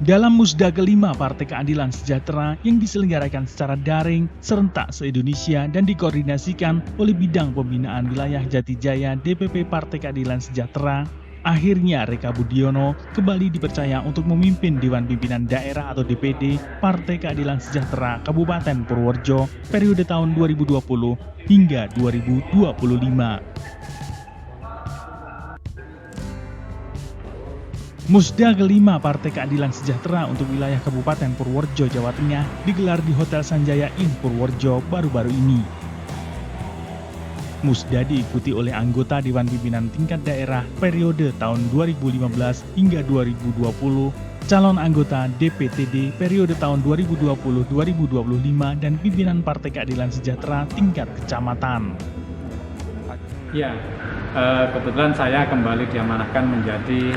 Dalam musda kelima Partai Keadilan Sejahtera yang diselenggarakan secara daring, serentak se-Indonesia dan dikoordinasikan oleh Bidang Pembinaan Wilayah Jatijaya DPP Partai Keadilan Sejahtera, akhirnya Reka Budiono kembali dipercaya untuk memimpin Dewan Pimpinan Daerah atau DPD Partai Keadilan Sejahtera Kabupaten Purworejo periode tahun 2020 hingga 2025. Musda kelima Partai Keadilan Sejahtera untuk wilayah Kabupaten Purworejo, Jawa Tengah digelar di Hotel Sanjaya Inn Purworejo baru-baru ini. Musda diikuti oleh anggota Dewan Pimpinan Tingkat Daerah periode tahun 2015 hingga 2020, calon anggota DPTD periode tahun 2020-2025, dan pimpinan Partai Keadilan Sejahtera tingkat kecamatan. Ya, kebetulan saya kembali diamanahkan menjadi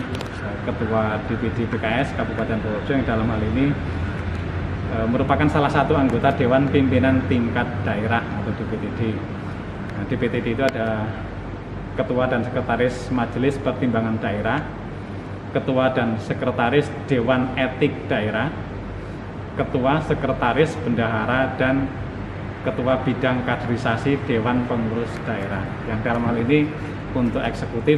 Ketua DPD PKS Kabupaten Purworejo yang dalam hal ini merupakan salah satu anggota Dewan Pimpinan Tingkat Daerah atau DPTD. Nah, DPTD itu ada Ketua dan Sekretaris Majelis Pertimbangan Daerah, Ketua dan Sekretaris Dewan Etik Daerah, Ketua, Sekretaris Bendahara, dan Ketua Bidang Kaderisasi Dewan Pengurus Daerah. Yang dalam hal ini untuk eksekutif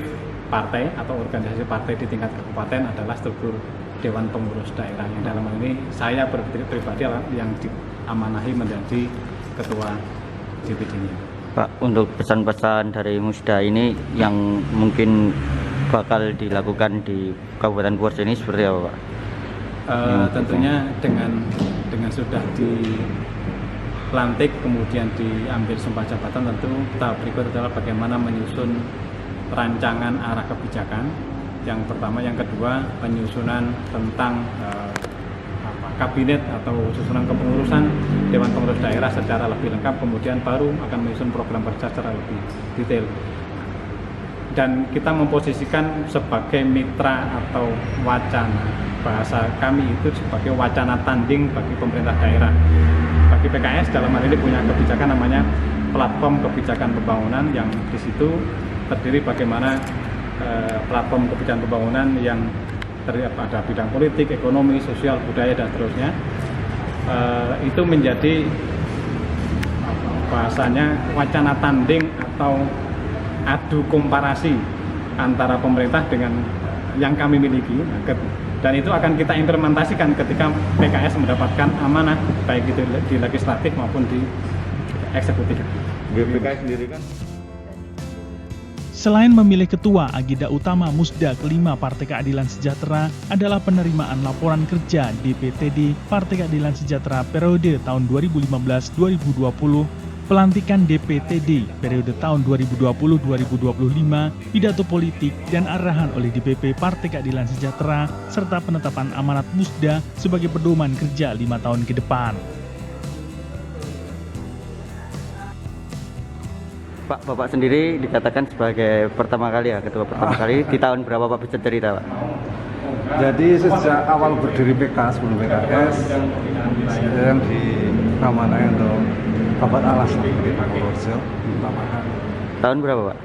partai atau organisasi partai di tingkat kabupaten adalah struktur Dewan Pengurus Daerah, yang dalam hal ini saya pribadi yang diamanahi menjadi Ketua DPD-nya. Pak, untuk pesan-pesan dari Musda ini yang mungkin bakal dilakukan di Kabupaten Purworejo ini seperti apa, Pak? Tentunya dengan sudah dilantik kemudian diambil sumpah jabatan, tentu tahap berikut adalah bagaimana menyusun rancangan arah kebijakan yang pertama, yang kedua penyusunan tentang kabinet atau susunan kepengurusan Dewan Pengurus Daerah secara lebih lengkap, kemudian baru akan menyusun program kerja secara lebih detail. Dan kita memposisikan sebagai mitra atau wacana, bahasa kami itu sebagai wacana tanding bagi pemerintah daerah. Bagi PKS dalam hal ini punya kebijakan namanya platform kebijakan pembangunan, yang di situ terdiri bagaimana platform kebijakan pembangunan yang terdiri pada bidang politik, ekonomi, sosial, budaya, dan seterusnya. Itu menjadi bahasanya wacana tanding atau adu komparasi antara pemerintah dengan yang kami miliki, dan itu akan kita implementasikan ketika PKS mendapatkan amanah baik itu di legislatif maupun di eksekutif. PKS sendiri kan Selain memilih ketua, agenda utama Musda kelima Partai Keadilan Sejahtera adalah penerimaan laporan kerja DPTD Partai Keadilan Sejahtera periode tahun 2015-2020, pelantikan DPTD periode tahun 2020-2025, pidato politik dan arahan oleh DPP Partai Keadilan Sejahtera, serta penetapan amanat Musda sebagai pedoman kerja 5 tahun ke depan. Pak, Bapak sendiri dikatakan sebagai pertama kali ya, ketua pertama kali. Di tahun berapa Pak, bisa cerita, Pak? jadi sejak awal berdiri PKS sebelum PKS saya yang diamanahi untuk Bapak Alas di Purworejo pertama kali. Tahun berapa, Pak?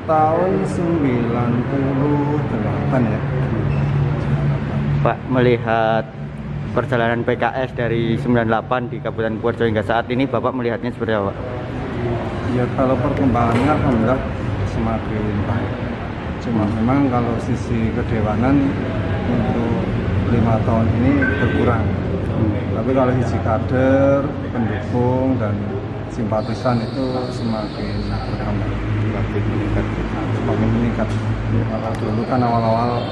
Tahun 98 ya. Pak, melihat perjalanan PKS dari 98 di Kabupaten Purworejo hingga saat ini, Bapak melihatnya seperti apa, Pak? Ya kalau perkembangannya alhamdulillah semakin baik. Cuma memang kalau sisi kedewanan untuk 5 tahun ini berkurang. Tapi kalau sisi kader, pendukung, dan simpatisan itu semakin bertambah, semakin meningkat. Dulu kan awal-awal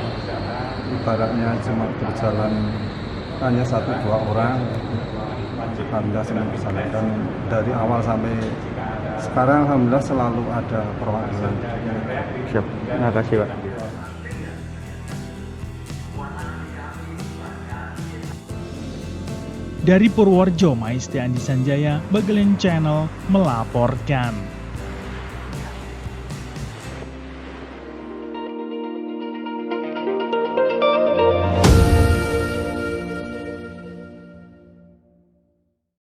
ibaratnya cuma berjalan hanya 1-2 orang. Alhamdulillah senang bersama, dan dari awal sampai sekarang alhamdulillah selalu ada perwakilan. Siap, terima kasih, Pak. Dari Purworejo, Maisti Andi Sanjaya, Bagelen Channel melaporkan.